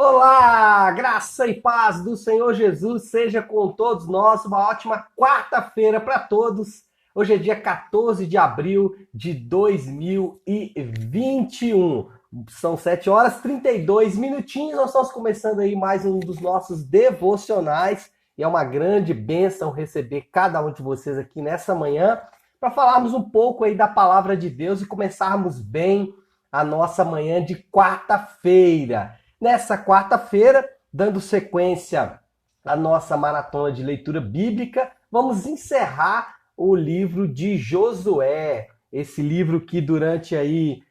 Olá, graça e paz do Senhor Jesus seja com todos nós. Uma ótima quarta-feira para todos. Hoje é dia 14 de abril de 2021. São 7 horas e 32 minutinhos. Nós estamos começando aí mais um dos nossos devocionais. E é uma grande bênção receber cada um de vocês aqui nessa manhã para falarmos um pouco aí da palavra de Deus e começarmos bem a nossa manhã de quarta-feira. Nessa quarta-feira, dando sequência à nossa maratona de leitura bíblica, vamos encerrar o livro de Josué. Esse livro que durante aí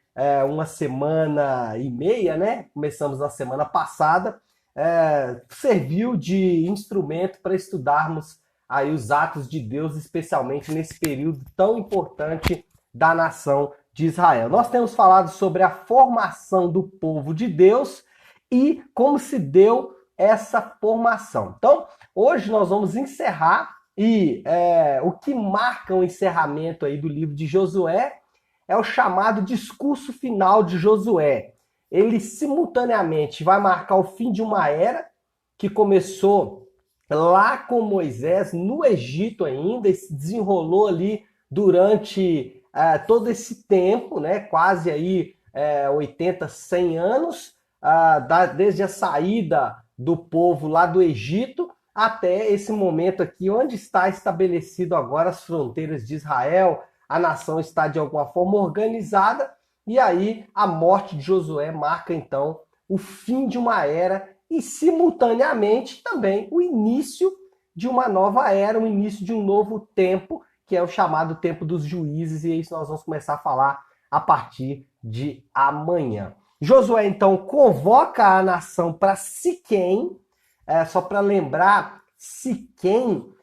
uma semana e meia, né? Começamos na semana passada, serviu de instrumento para estudarmos aí os atos de Deus, especialmente nesse período tão importante da nação de Israel. Nós temos falado sobre a formação do povo de Deus e como se deu essa formação. Então, hoje nós vamos encerrar e o que marca o encerramento aí do livro de Josué é o chamado discurso final de Josué. Ele simultaneamente vai marcar o fim de uma era que começou lá com Moisés no Egito ainda e se desenrolou ali durante todo esse tempo, né? Quase aí 80, 100 anos, desde a saída do povo lá do Egito até esse momento aqui, onde está estabelecido agora as fronteiras de Israel, a nação está de alguma forma organizada, e aí a morte de Josué marca então o fim de uma era e simultaneamente também o início de uma nova era, o início de um novo tempo, que é o chamado tempo dos juízes, e é isso nós vamos começar a falar a partir de amanhã. Josué, então, convoca a nação para Siquém. Só para lembrar, Siquém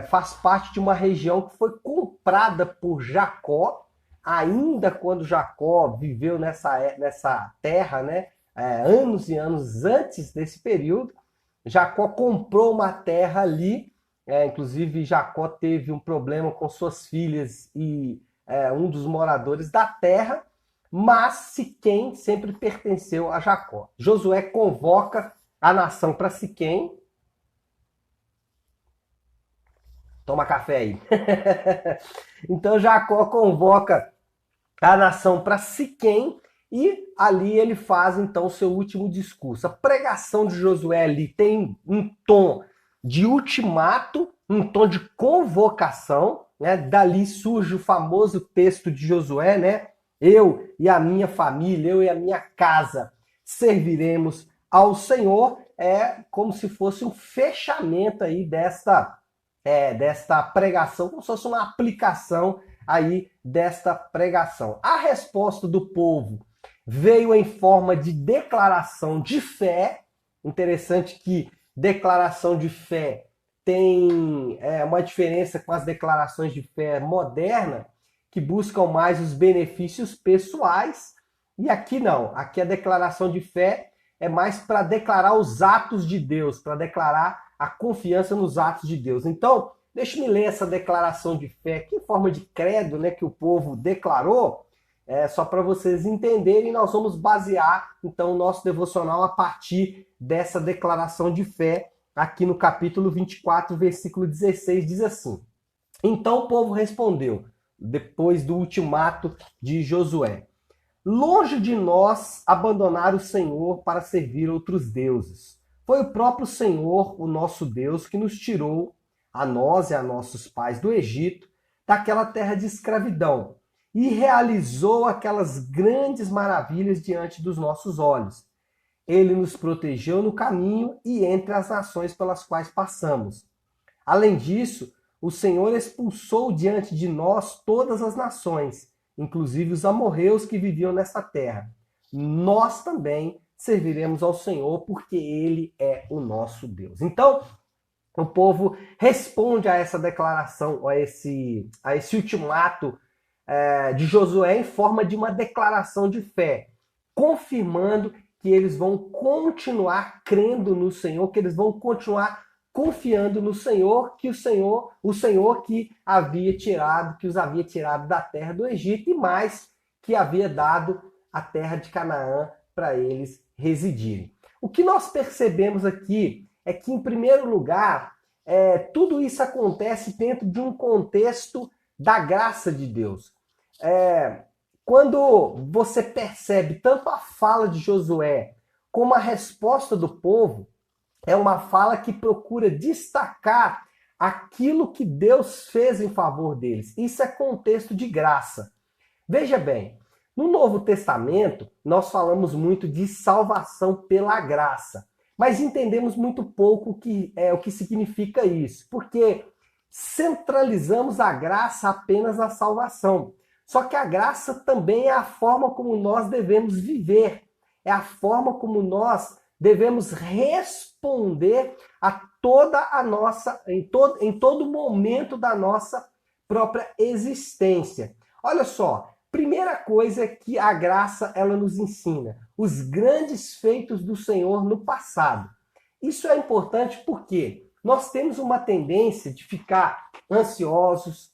faz parte de uma região que foi comprada por Jacó, ainda quando Jacó viveu nessa terra, né? Anos e anos antes desse período. Jacó comprou uma terra ali, inclusive Jacó teve um problema com suas filhas e um dos moradores da terra, mas Siquém sempre pertenceu a Jacó. Josué convoca a nação para Siquém. Toma café aí. Então Jacó convoca a nação para Siquém e ali ele faz então o seu último discurso. A pregação de Josué ali tem um tom de ultimato, um tom de convocação, né? Dali surge o famoso texto de Josué, né? Eu e a minha família, eu e a minha casa serviremos ao Senhor. É como se fosse um fechamento aí desta pregação, como se fosse uma aplicação aí desta pregação. A resposta do povo veio em forma de declaração de fé. Interessante que declaração de fé tem uma diferença com as declarações de fé moderna, que buscam mais os benefícios pessoais. E aqui não. Aqui a declaração de fé é mais para declarar os atos de Deus, para declarar a confiança nos atos de Deus. Então, deixe-me ler essa declaração de fé, que em forma de credo, né, que o povo declarou, só para vocês entenderem. Nós vamos basear, então, o nosso devocional a partir dessa declaração de fé, aqui no capítulo 24, versículo 16, diz assim: Então o povo respondeu, depois do ultimato de Josué: Longe de nós abandonar o Senhor para servir outros deuses. Foi o próprio Senhor, o nosso Deus, que nos tirou, a nós e a nossos pais, do Egito, daquela terra de escravidão, e realizou aquelas grandes maravilhas diante dos nossos olhos. Ele nos protegeu no caminho e entre as nações pelas quais passamos. Além disso, o Senhor expulsou diante de nós todas as nações, inclusive os amorreus que viviam nessa terra. Nós também serviremos ao Senhor, porque Ele é o nosso Deus. Então, o povo responde a essa declaração, a esse ultimato de Josué em forma de uma declaração de fé, confirmando que eles vão continuar crendo no Senhor, que eles vão continuar confiando no Senhor, que o Senhor que os havia tirado da terra do Egito e mais, que havia dado a terra de Canaã para eles residirem. O que nós percebemos aqui é que, em primeiro lugar, tudo isso acontece dentro de um contexto da graça de Deus. Quando você percebe tanto a fala de Josué como a resposta do povo, é uma fala que procura destacar aquilo que Deus fez em favor deles. Isso é contexto de graça. Veja bem, no Novo Testamento, nós falamos muito de salvação pela graça, mas entendemos muito pouco o que significa isso, porque centralizamos a graça apenas na salvação. Só que a graça também é a forma como nós devemos viver, é a forma como nós devemos responder a toda a nossa, em todo momento da nossa própria existência. Olha só, primeira coisa que a graça ela nos ensina, os grandes feitos do Senhor no passado. Isso é importante porque nós temos uma tendência de ficar ansiosos,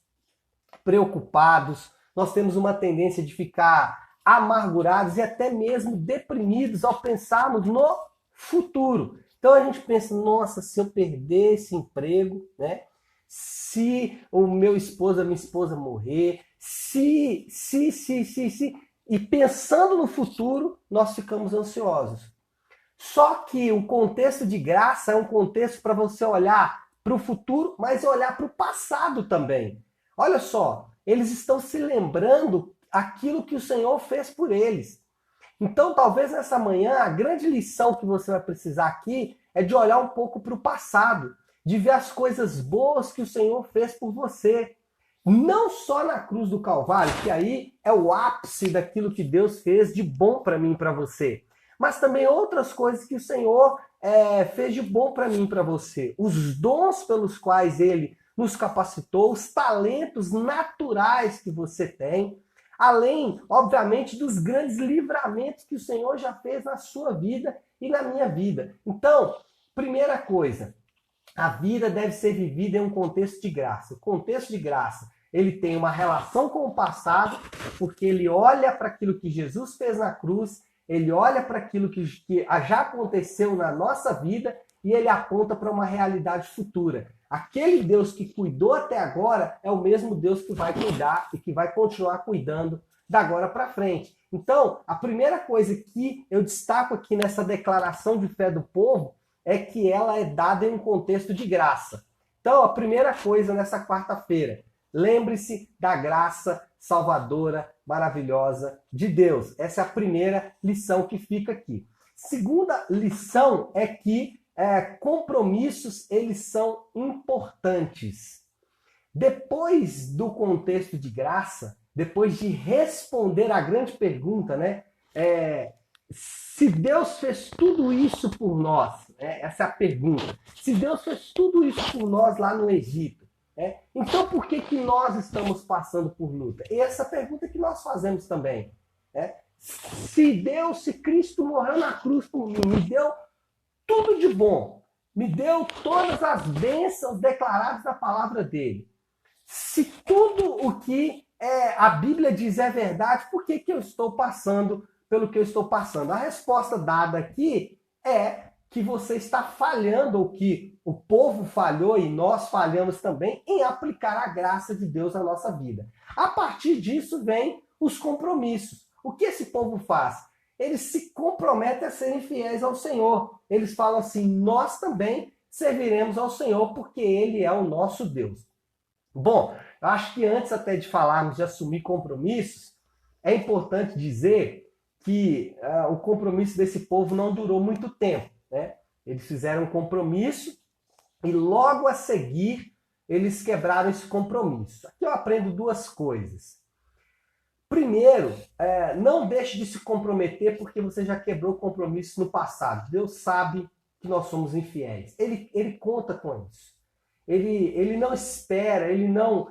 preocupados, nós temos uma tendência de ficar amargurados e até mesmo deprimidos ao pensarmos no futuro. Então a gente pensa, nossa, se eu perder esse emprego, né? Se o meu esposo, a minha esposa morrer, se. E pensando no futuro, nós ficamos ansiosos. Só que o contexto de graça é um contexto para você olhar para o futuro, mas olhar para o passado também. Olha só, eles estão se lembrando aquilo que o Senhor fez por eles. Então, talvez nessa manhã, a grande lição que você vai precisar aqui é de olhar um pouco para o passado, de ver as coisas boas que o Senhor fez por você. Não só na cruz do Calvário, que aí é o ápice daquilo que Deus fez de bom para mim e para você, mas também outras coisas que o Senhor fez de bom para mim e para você. Os dons pelos quais Ele nos capacitou, os talentos naturais que você tem, além, obviamente, dos grandes livramentos que o Senhor já fez na sua vida e na minha vida. Então, primeira coisa, a vida deve ser vivida em um contexto de graça. O contexto de graça, ele tem uma relação com o passado, porque ele olha para aquilo que Jesus fez na cruz, ele olha para aquilo que já aconteceu na nossa vida e ele aponta para uma realidade futura. Aquele Deus que cuidou até agora é o mesmo Deus que vai cuidar e que vai continuar cuidando da agora para frente. Então, a primeira coisa que eu destaco aqui nessa declaração de fé do povo é que ela é dada em um contexto de graça. Então, a primeira coisa nessa quarta-feira, lembre-se da graça salvadora, maravilhosa de Deus. Essa é a primeira lição que fica aqui. Segunda lição é que compromissos, eles são importantes. Depois do contexto de graça, depois de responder à grande pergunta, né? Se Deus fez tudo isso por nós, essa é a pergunta. Se Deus fez tudo isso por nós lá no Egito, então por que nós estamos passando por luta? E essa pergunta que nós fazemos também. Se Cristo morreu na cruz por mim, me deu tudo de bom, me deu todas as bênçãos declaradas na palavra dele. Se tudo o que a Bíblia diz é verdade, por que eu estou passando pelo que eu estou passando? A resposta dada aqui é que você está falhando, ou que o povo falhou e nós falhamos também em aplicar a graça de Deus na nossa vida. A partir disso vem os compromissos. O que esse povo faz? Eles se comprometem a serem fiéis ao Senhor. Eles falam assim, nós também serviremos ao Senhor porque Ele é o nosso Deus. Bom, eu acho que antes até de falarmos de assumir compromissos, é importante dizer que o compromisso desse povo não durou muito tempo, né? Eles fizeram um compromisso e logo a seguir eles quebraram esse compromisso. Aqui eu aprendo duas coisas. Primeiro, não deixe de se comprometer porque você já quebrou compromisso no passado. Deus sabe que nós somos infiéis. Ele conta com isso. Ele não espera, ele não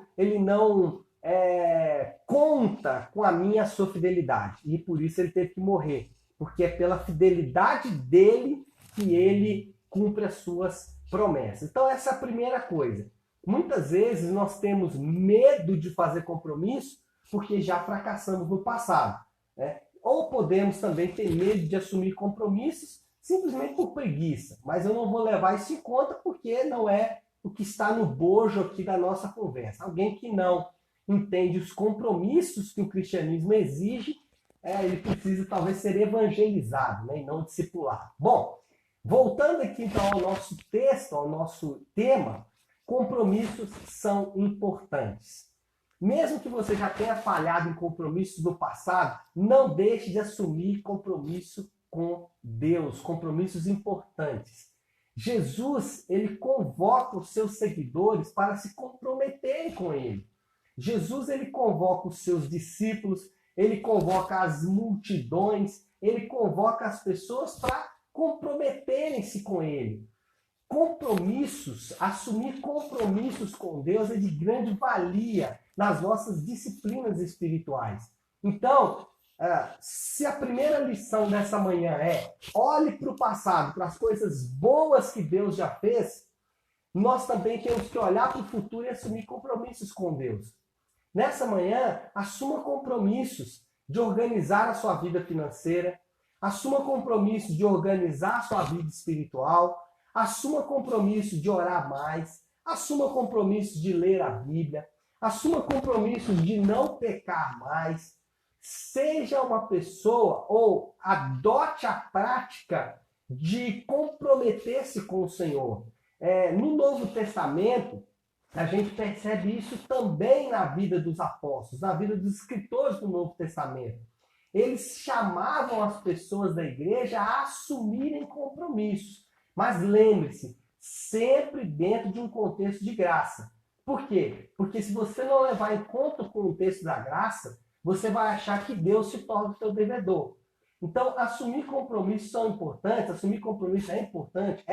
conta com a minha e a sua fidelidade. E por isso ele teve que morrer. Porque é pela fidelidade dele que ele cumpre as suas promessas. Então essa é a primeira coisa. Muitas vezes nós temos medo de fazer compromisso porque já fracassamos no passado, né? Ou podemos também ter medo de assumir compromissos simplesmente por preguiça. Mas eu não vou levar isso em conta porque não é o que está no bojo aqui da nossa conversa. Alguém que não entende os compromissos que o cristianismo exige, ele precisa talvez ser evangelizado, né, e não discipulado. Bom, voltando aqui então ao nosso texto, ao nosso tema, compromissos são importantes. Mesmo que você já tenha falhado em compromissos do passado, não deixe de assumir compromisso com Deus, compromissos importantes. Jesus, ele convoca os seus seguidores para se comprometerem com ele. Jesus, ele convoca os seus discípulos, ele convoca as multidões, ele convoca as pessoas para comprometerem-se com ele. Compromissos, assumir compromissos com Deus é de grande valia nas nossas disciplinas espirituais. Então, se a primeira lição dessa manhã é olhe para o passado, para as coisas boas que Deus já fez, nós também temos que olhar para o futuro e assumir compromissos com Deus. Nessa manhã, assuma compromissos de organizar a sua vida financeira, assuma compromissos de organizar a sua vida espiritual, assuma compromissos de orar mais, assuma compromissos de ler a Bíblia, assuma compromissos de não pecar mais. Seja uma pessoa ou adote a prática de comprometer-se com o Senhor. No Novo Testamento, a gente percebe isso também na vida dos apóstolos, na vida dos escritores do Novo Testamento. Eles chamavam as pessoas da igreja a assumirem compromissos. Mas lembre-se, sempre dentro de um contexto de graça. Por quê? Porque se você não levar em conta o contexto da graça, você vai achar que Deus se torna o seu devedor. Então, assumir compromissos são importantes, assumir compromisso é importante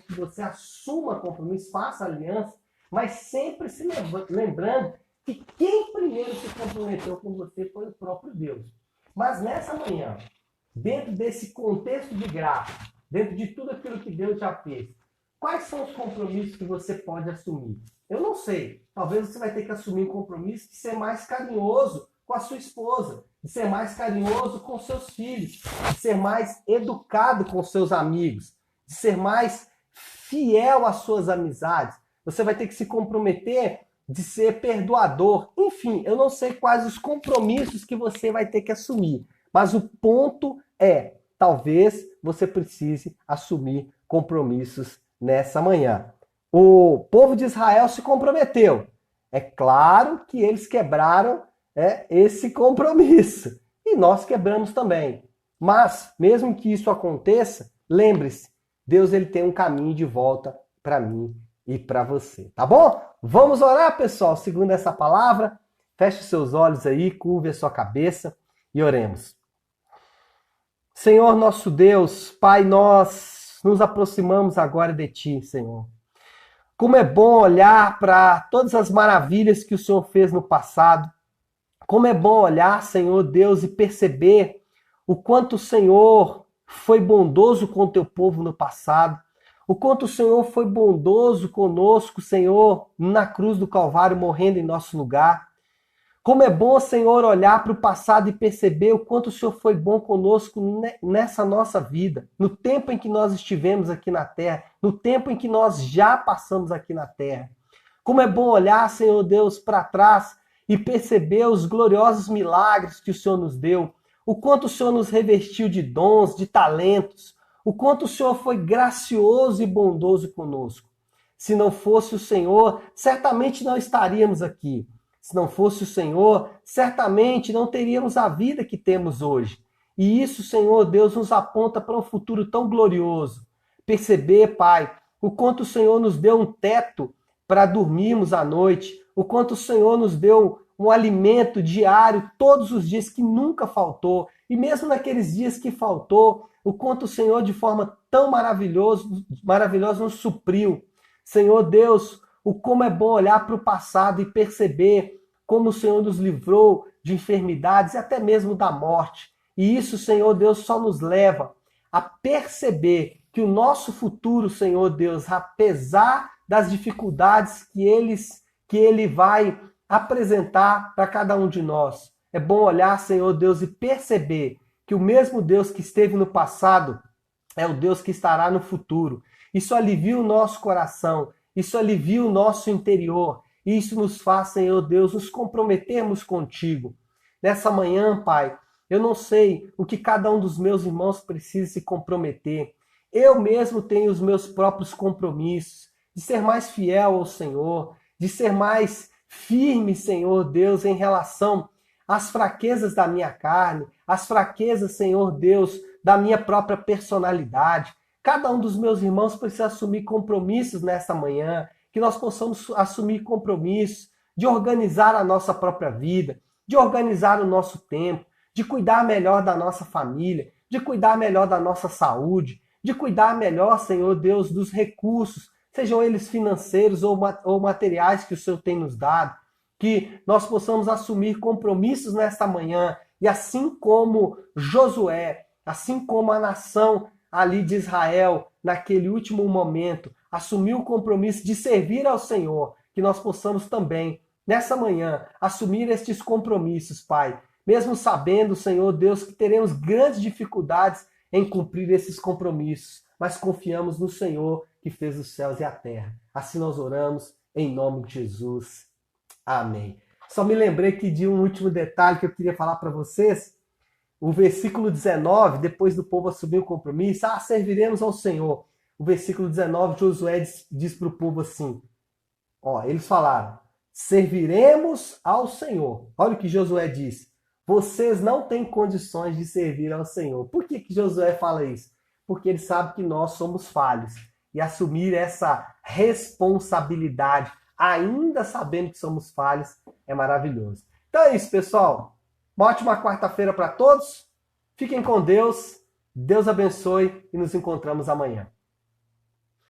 que você assuma compromisso, faça aliança, mas sempre se lembrando que quem primeiro se comprometeu com você foi o próprio Deus. Mas nessa manhã, dentro desse contexto de graça, dentro de tudo aquilo que Deus já fez, quais são os compromissos que você pode assumir? Eu não sei. Talvez você vai ter que assumir um compromisso de ser mais carinhoso com a sua esposa, de ser mais carinhoso com seus filhos, de ser mais educado com seus amigos, de ser mais fiel às suas amizades. Você vai ter que se comprometer de ser perdoador. Enfim, eu não sei quais os compromissos que você vai ter que assumir, mas o ponto é, talvez você precise assumir compromissos nessa manhã. O povo de Israel se comprometeu. É claro que eles quebraram esse compromisso. E nós quebramos também. Mas, mesmo que isso aconteça, lembre-se, Deus ele tem um caminho de volta para mim e para você. Tá bom? Vamos orar, pessoal, segundo essa palavra. Feche os seus olhos aí, curve a sua cabeça e oremos. Senhor nosso Deus, Pai, nós nos aproximamos agora de Ti, Senhor. Como é bom olhar para todas as maravilhas que o Senhor fez no passado. Como é bom olhar, Senhor Deus, e perceber o quanto o Senhor foi bondoso com o Teu povo no passado. O quanto o Senhor foi bondoso conosco, Senhor, na cruz do Calvário, morrendo em nosso lugar. Como é bom, Senhor, olhar para o passado e perceber o quanto o Senhor foi bom conosco nessa nossa vida, no tempo em que nós estivemos aqui na terra, no tempo em que nós já passamos aqui na terra. Como é bom olhar, Senhor Deus, para trás e perceber os gloriosos milagres que o Senhor nos deu, o quanto o Senhor nos revestiu de dons, de talentos, o quanto o Senhor foi gracioso e bondoso conosco. Se não fosse o Senhor, certamente não estaríamos aqui. Se não fosse o Senhor, certamente não teríamos a vida que temos hoje. E isso, Senhor Deus, nos aponta para um futuro tão glorioso. Perceber, Pai, o quanto o Senhor nos deu um teto para dormirmos à noite, o quanto o Senhor nos deu um alimento diário todos os dias que nunca faltou. E mesmo naqueles dias que faltou, o quanto o Senhor, de forma tão maravilhosa, nos supriu. Senhor Deus, o como é bom olhar para o passado e perceber como o Senhor nos livrou de enfermidades e até mesmo da morte. E isso, Senhor Deus, só nos leva a perceber que o nosso futuro, Senhor Deus, apesar das dificuldades que Ele vai apresentar para cada um de nós, é bom olhar, Senhor Deus, e perceber que o mesmo Deus que esteve no passado é o Deus que estará no futuro. Isso alivia o nosso coração, isso alivia o nosso interior, e isso nos faz, Senhor Deus, nos comprometermos contigo. Nessa manhã, Pai, eu não sei o que cada um dos meus irmãos precisa se comprometer. Eu mesmo tenho os meus próprios compromissos de ser mais fiel ao Senhor, de ser mais firme, Senhor Deus, em relação às fraquezas da minha carne, às fraquezas, Senhor Deus, da minha própria personalidade. Cada um dos meus irmãos precisa assumir compromissos nessa manhã, que nós possamos assumir compromissos de organizar a nossa própria vida, de organizar o nosso tempo, de cuidar melhor da nossa família, de cuidar melhor da nossa saúde, de cuidar melhor, Senhor Deus, dos recursos, sejam eles financeiros ou materiais que o Senhor tem nos dado, que nós possamos assumir compromissos nesta manhã, e assim como Josué, assim como a nação ali de Israel, naquele último momento, assumiu o compromisso de servir ao Senhor, que nós possamos também, nessa manhã, assumir estes compromissos, Pai, mesmo sabendo, Senhor Deus, que teremos grandes dificuldades em cumprir esses compromissos, mas confiamos no Senhor que fez os céus e a terra. Assim nós oramos, em nome de Jesus. Amém. Só me lembrei que de um último detalhe que eu queria falar para vocês. O versículo 19, depois do povo assumir o compromisso, serviremos ao Senhor. O versículo 19, Josué diz para o povo assim, eles falaram, serviremos ao Senhor. Olha o que Josué diz. Vocês não têm condições de servir ao Senhor. Por que Josué fala isso? Porque ele sabe que nós somos falhos. E assumir essa responsabilidade, ainda sabendo que somos falhos, é maravilhoso. Então é isso, pessoal. Uma ótima quarta-feira para todos. Fiquem com Deus. Deus abençoe e nos encontramos amanhã.